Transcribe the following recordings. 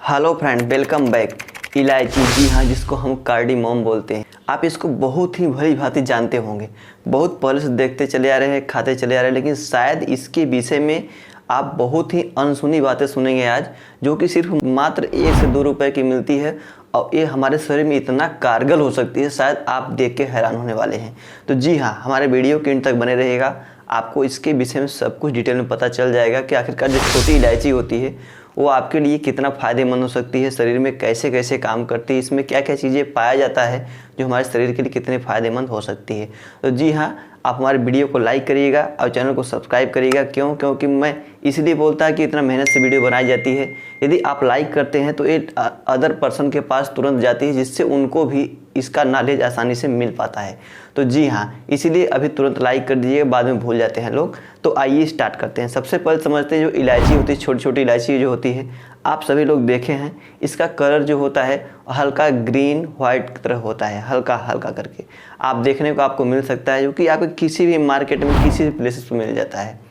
Hello friend, welcome back. इलायची, जी हाँ, जिसको हम कार्डिमोम बोलते हैं। आप इसको बहुत ही भली भांति जानते होंगे, बहुत पहले से देखते चले आ रहे हैं, खाते चले आ रहे हैं, लेकिन शायद इसके विषय में आप बहुत ही अनसुनी बातें सुनेंगे आज, जो कि सिर्फ मात्र 1 से 2 रुपए की मिलती है और ये हमारे शरीर में इतना कारगर हो सकती है, शायद आप देख के हैरान होने वाले हैं। तो जी हाँ, हमारे वीडियो के अंत तक बने रहेगा, आपको इसके विषय में सब कुछ डिटेल में पता चल जाएगा कि आखिरकार जो छोटी इलायची होती है वो आपके लिए कितना फ़ायदेमंद हो सकती है, शरीर में कैसे कैसे काम करती है, इसमें क्या क्या चीज़ें पाया जाता है जो हमारे शरीर के लिए कितने फ़ायदेमंद हो सकती है। तो जी हाँ, आप हमारे वीडियो को लाइक करिएगा और चैनल को सब्सक्राइब करिएगा। क्योंकि मैं इसलिए बोलता है कि इतना मेहनत से वीडियो बनाई जाती है। यदि आप लाइक करते हैं तो ये अदर पर्सन के पास तुरंत जाती है, जिससे उनको भी इसका नॉलेज आसानी से मिल पाता है। तो जी हाँ, इसीलिए अभी तुरंत लाइक कर दीजिएगा, बाद में भूल जाते हैं लोग। तो आइए स्टार्ट करते हैं। सबसे पहले समझते हैं जो इलायची होती है, छोटी छोटी इलायची जो होती है, आप सभी लोग देखे हैं, इसका कलर जो होता है हल्का ग्रीन वाइट की तरह होता है, हल्का हल्का करके आप देखने को आपको मिल सकता है, जो कि आपको किसी भी मार्केट में किसी भी प्लेसेस पर मिल जाता है।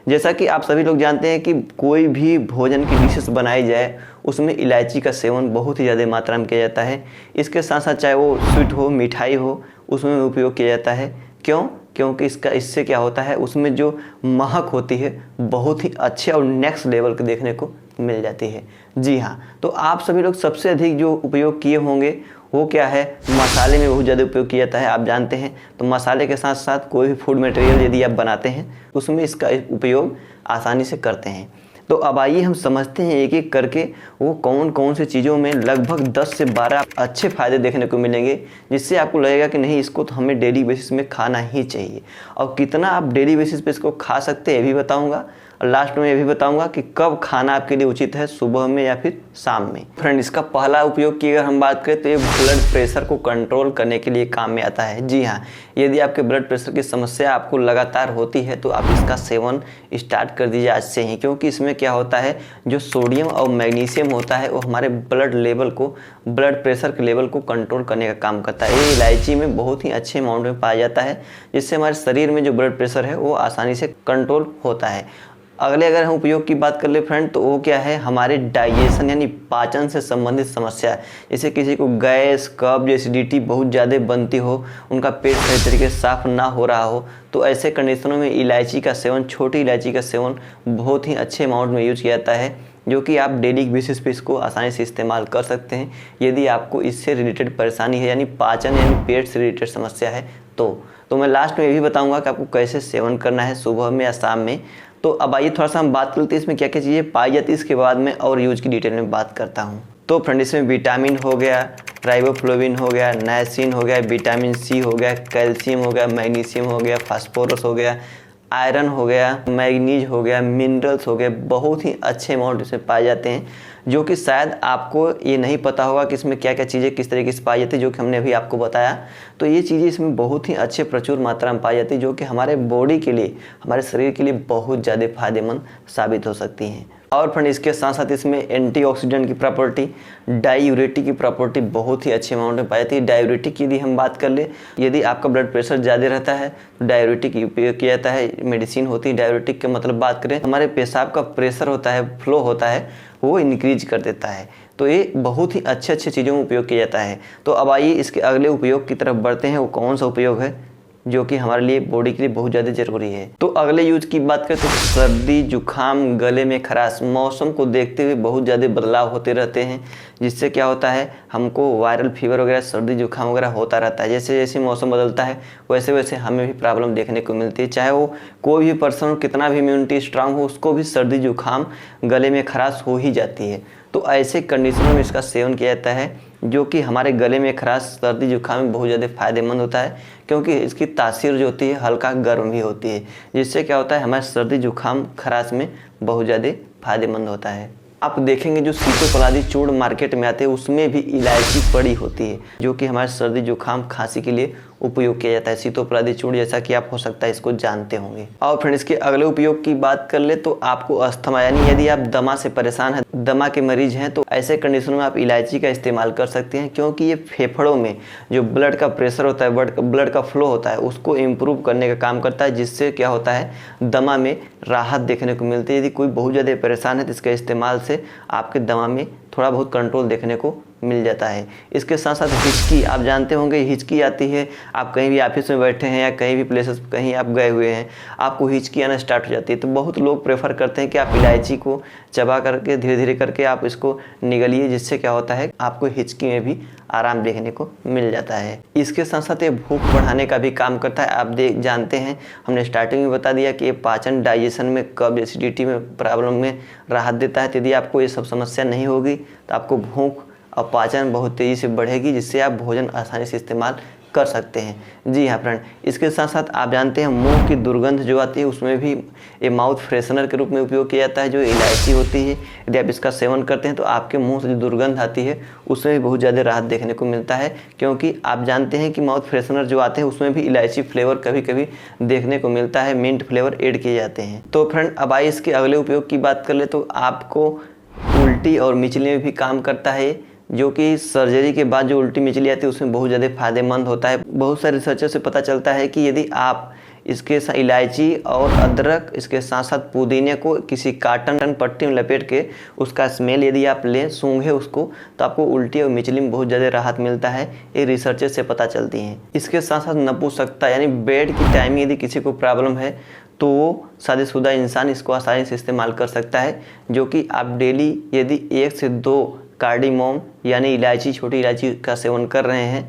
जैसा कि आप सभी लोग जानते हैं कि कोई भी भोजन की डिशेस बनाई जाए उसमें इलायची का सेवन बहुत ही ज़्यादा मात्रा में किया जाता है। इसके साथ साथ चाहे वो स्वीट हो, मिठाई हो, उसमें उपयोग किया जाता है। क्योंकि इससे क्या होता है, उसमें जो महक होती है बहुत ही अच्छे और नेक्स्ट लेवल के देखने को मिल जाती है। जी हाँ, तो आप सभी लोग सबसे अधिक जो उपयोग किए होंगे वो क्या है, मसाले में बहुत ज़्यादा उपयोग किया जाता है, आप जानते हैं। तो मसाले के साथ साथ कोई भी फूड मटेरियल यदि आप बनाते हैं उसमें इसका उपयोग आसानी से करते हैं। तो अब आइए हम समझते हैं एक एक करके वो कौन कौन सी चीज़ों में लगभग 10 से 12 अच्छे फ़ायदे देखने को मिलेंगे, जिससे आपको लगेगा कि नहीं, इसको तो हमें डेली बेसिस में खाना ही चाहिए। और कितना आप डेली बेसिस पे इसको खा सकते हैं ये भी बताऊंगा, और लास्ट में ये भी बताऊंगा कि कब खाना आपके लिए उचित है, सुबह में या फिर शाम में। फ्रेंड, इसका पहला उपयोग की अगर हम बात करें तो ये ब्लड प्रेशर को कंट्रोल करने के लिए काम में आता है। जी हाँ, यदि आपके ब्लड प्रेशर की समस्या आपको लगातार होती है तो आप इसका सेवन स्टार्ट कर दीजिए आज से ही, क्योंकि इसमें क्या होता है, जो सोडियम और मैग्नीशियम होता है वो हमारे ब्लड प्रेशर के लेवल को कंट्रोल करने का काम करता है। ये इलायची में बहुत ही अच्छे अमाउंट में पाया जाता है, जिससे हमारे शरीर में जो ब्लड प्रेशर है वो आसानी से कंट्रोल होता है। अगर हम उपयोग की बात कर ले फ्रेंड, तो वो क्या है, हमारे डाइजेशन यानी पाचन से संबंधित समस्या है। जैसे किसी को गैस, कब्ज, एसिडिटी बहुत ज़्यादा बनती हो, उनका पेट सही तरीके से साफ ना हो रहा हो, तो ऐसे कंडीशनों में इलायची का सेवन, छोटी इलायची का सेवन बहुत ही अच्छे अमाउंट में यूज किया जाता है, जो कि आप डेली बेसिस पे इसको आसानी से इस्तेमाल कर सकते हैं यदि आपको इससे रिलेटेड परेशानी है, यानी पाचन यानी पेट से रिलेटेड समस्या है। तो मैं लास्ट में ये भी बताऊँगा कि आपको कैसे सेवन करना है, सुबह में या शाम में। तो अब आइए थोड़ा सा हम बात करते हैं इसमें क्या क्या चीज़ें पाई जाती है, इसके बाद में और यूज की डिटेल में बात करता हूँ। तो फ्रेंड, इसमें विटामिन हो गया, राइबोफ्लोविन हो गया, नाइसिन हो गया, विटामिन सी हो गया, कैल्शियम हो गया, मैग्नीशियम हो गया, फास्फोरस हो गया, आयरन हो गया, मैग्नीज हो गया, मिनरल्स हो गए, बहुत ही अच्छे अमाउंट इसमें पाए जाते हैं, जो कि शायद आपको ये नहीं पता होगा कि इसमें क्या क्या चीज़ें किस तरीके से पाई जाती है, जो कि हमने अभी आपको बताया। तो ये चीज़ें इसमें बहुत ही अच्छे प्रचुर मात्रा में पाई जाती है, जो कि हमारे बॉडी के लिए, हमारे शरीर के लिए बहुत ज़्यादा फायदेमंद साबित हो सकती हैं। और फ्रेंड, इसके साथ साथ इसमें एंटीऑक्सीडेंट की प्रॉपर्टी, डायूरेटिक की प्रॉपर्टी बहुत ही अच्छे अमाउंट में पाई जाती है। डायूरेटिक यदि हम बात कर ले, यदि आपका ब्लड प्रेशर ज़्यादा रहता है तो डायूरेटिक उपयोग किया जाता है, मेडिसिन होती है। डायूरेटिक के मतलब बात करें, हमारे पेशाब का प्रेशर होता है, फ्लो होता है, वो इंक्रीज कर देता है। तो ये बहुत ही अच्छे चीज़ों में उपयोग किया जाता है। तो अब आइए इसके अगले उपयोग की तरफ बढ़ते हैं, वो कौन सा उपयोग है जो कि हमारे लिए, बॉडी के लिए बहुत ज़्यादा ज़रूरी है। तो अगले यूज की बात करें तो सर्दी, जुखाम, गले में खराश, मौसम को देखते हुए बहुत ज़्यादा बदलाव होते रहते हैं, जिससे क्या होता है, हमको वायरल फीवर वगैरह, सर्दी जुखाम वगैरह होता रहता है। जैसे जैसे मौसम बदलता है वैसे वैसे हमें भी प्रॉब्लम देखने को मिलती है। चाहे वो कोई भी पर्सन कितना भी इम्यूनिटी स्ट्रांग हो, उसको भी सर्दी जुखाम, गले में खराश हो ही जाती है। तो ऐसे कंडीशनों में इसका सेवन किया जाता है, जो कि हमारे गले में खराश, सर्दी जुकाम में बहुत ज़्यादा फायदेमंद होता है, क्योंकि इसकी तासीर जो होती है हल्का गर्म भी होती है, जिससे क्या होता है, हमारे सर्दी जुकाम खराश में बहुत ज़्यादा फायदेमंद होता है। आप देखेंगे जो सीतोपलादी चूर्ण मार्केट में आते हैं उसमें भी इलायची पड़ी होती है, जो कि हमारे सर्दी जुकाम खांसी के लिए उपयोग किया जाता है। सीतोपलादी चूर्ण, जैसा कि आप हो सकता है इसको जानते होंगे। और फ्रेंड इसके अगले उपयोग की बात कर ले तो आपको अस्थमा यानी यदि आप दमा से परेशान हैं, दमा के मरीज हैं, तो ऐसे कंडीशनों में आप इलायची का इस्तेमाल कर सकते हैं, क्योंकि ये फेफड़ों में जो ब्लड का प्रेशर होता है, ब्लड का फ्लो होता है, उसको इम्प्रूव करने का काम करता है, जिससे क्या होता है दमा में राहत देखने को मिलती है। यदि कोई बहुत ज़्यादा परेशान है तो इसके इस्तेमाल से आपके दमा में थोड़ा बहुत कंट्रोल देखने को मिल जाता है। इसके साथ साथ हिचकी, आप जानते होंगे हिचकी आती है, आप कहीं भी ऑफिस में बैठे हैं या कहीं भी प्लेसेस कहीं आप गए हुए हैं, आपको हिचकी आना स्टार्ट हो जाती है, तो बहुत लोग प्रेफर करते हैं कि आप इलायची को चबा करके धीरे धीरे करके आप इसको निगलिए, जिससे क्या होता है आपको हिचकी में भी आराम देखने को मिल जाता है। इसके साथ साथ ये भूख बढ़ाने का भी काम करता है। आप जानते हैं, हमने स्टार्टिंग में बता दिया कि ये पाचन, डाइजेशन में, कब्ज, एसिडिटी में प्रॉब्लम में राहत देता है। तो यदि आपको ये सब समस्या नहीं होगी तो आपको भूख और पाचन बहुत तेज़ी से बढ़ेगी, जिससे आप भोजन आसानी से इस्तेमाल कर सकते हैं। जी हाँ फ्रेंड, इसके साथ साथ आप जानते हैं मुंह की दुर्गंध जो आती है उसमें भी ये माउथ फ्रेशनर के रूप में उपयोग किया जाता है। जो इलायची होती है, यदि आप इसका सेवन करते हैं तो आपके मुंह से जो दुर्गंध आती है उसमें भी बहुत ज़्यादा राहत देखने को मिलता है, क्योंकि आप जानते हैं कि माउथ फ्रेशनर जो आते हैं उसमें भी इलायची फ्लेवर कभी कभी देखने को मिलता है, मिंट फ्लेवर ऐड किए जाते हैं। तो फ्रेंड अब आइए इसके अगले उपयोग की बात कर ले तो आपको उल्टी और मिचली में भी काम करता है, जो कि सर्जरी के बाद जो उल्टी मिचली आती है उसमें बहुत ज़्यादा फायदेमंद होता है। बहुत सारे रिसर्चर से पता चलता है कि यदि आप इसके साथ इलायची और अदरक, इसके साथ साथ पुदीने को किसी काटन पट्टी में लपेट के उसका स्मेल यदि आप लें, सूंघे उसको, तो आपको उल्टी और मिचली में बहुत ज़्यादा राहत मिलता है। ये रिसर्चर से पता चलती हैं। इसके साथ साथ नपुंसकता यानी बेड की टाइम यदि किसी को प्रॉब्लम है तो वो शादीशुदा इंसान इसको आसानी से इस्तेमाल कर सकता है, जो कि आप डेली यदि 1 से 2 कार्डिमोम यानी इलायची, छोटी इलायची का सेवन कर रहे हैं,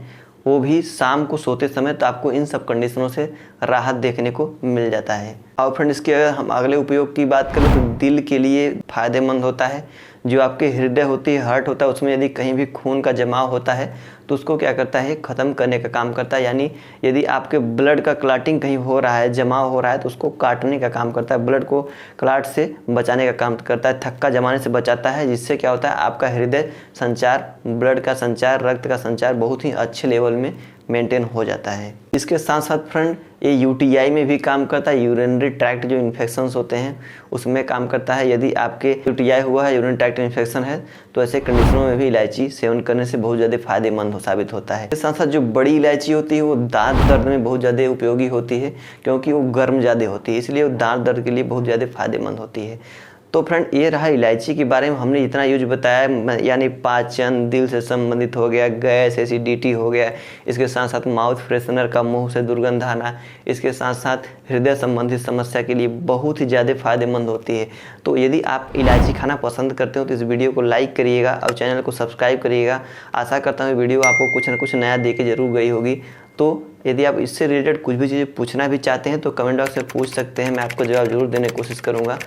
वो भी शाम को सोते समय, तो आपको इन सब कंडीशनों से राहत देखने को मिल जाता है। और फ्रेंड इसके अगर हम अगले उपयोग की बात करें तो दिल के लिए फ़ायदेमंद होता है। जो आपके हृदय होती है, हार्ट होता है, उसमें यदि कहीं भी खून का जमाव होता है तो उसको क्या करता है, ख़त्म करने का काम करता है। यानी यदि आपके ब्लड का क्लॉटिंग कहीं हो रहा है, जमाव हो रहा है, तो उसको काटने का काम करता है, ब्लड को क्लॉट से बचाने का काम करता है, थक्का जमाने से बचाता है, जिससे क्या होता है आपका हृदय संचार, ब्लड का संचार, रक्त का संचार बहुत ही अच्छे लेवल में मेंटेन हो जाता है। इसके साथ साथ फ्रेंड ये यूटीआई में भी काम करता है, यूरिनरी ट्रैक्ट जो इन्फेक्शंस होते हैं उसमें काम करता है। यदि आपके यूटीआई हुआ है, यूरिनरी ट्रैक्ट इन्फेक्शन है, तो ऐसे कंडीशनों में भी इलायची सेवन करने से बहुत ज़्यादा फायदेमंद साबित होता है। इसके साथ साथ जो बड़ी इलायची होती है वो दांत दर्द में बहुत ज़्यादा उपयोगी होती है, क्योंकि वो गर्म ज़्यादा होती है, इसलिए वो दांत दर्द के लिए बहुत ज़्यादा फायदेमंद होती है। तो फ्रेंड ये रहा इलायची के बारे में हमने जितना यूज बताया, यानी पाचन, दिल से संबंधित हो गया, गैस, एसिडिटी हो गया, इसके साथ साथ माउथ फ्रेशनर का मुंह से दुर्गंध आना, इसके साथ साथ हृदय संबंधित समस्या के लिए बहुत ही ज़्यादा फायदेमंद होती है। तो यदि आप इलायची खाना पसंद करते हो तो इस वीडियो को लाइक करिएगा और चैनल को सब्सक्राइब करिएगा। आशा करता हूँ वीडियो आपको कुछ ना कुछ नया दे के जरूर गई होगी। तो यदि आप इससे रिलेटेड कुछ भी चीज़ें पूछना भी चाहते हैं तो कमेंट बॉक्स में पूछ सकते हैं, मैं आपको जवाब जरूर देने की कोशिश करूँगा।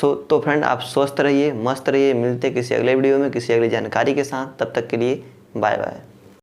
तो फ्रेंड आप स्वस्थ रहिए, मस्त रहिए, मिलते किसी अगले वीडियो में किसी अगली जानकारी के साथ। तब तक के लिए बाय बाय।